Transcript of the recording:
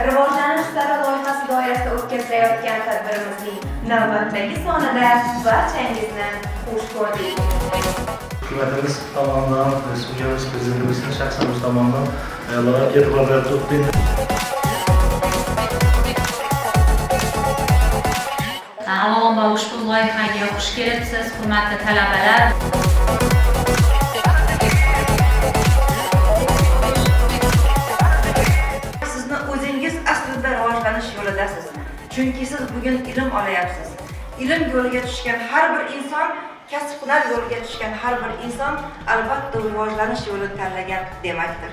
Rivojlanish sari loyihasi doirasida o'tkazilayotgan tadbirimizning navbatdagi sonida barchangizni xush ko'rdik. Hukumatimiz tomonidan, Respublikamiz Prezidentimizning shaxsan o'z tomonidan loyiha e'tiborga to'playdi. Avvalambor ushbu loyihaga xush kelibsiz, hurmatli talabalar. Sizni o'zingiz aslida rivojlanish yo'lidasiz. Chunki siz bugun ilm olyapsiz. Ilm yo'liga tushgan har bir inson, kasb-hunar yo'liga tushgan har bir inson albatta rivojlanish yo'lini tanlagan demakdir.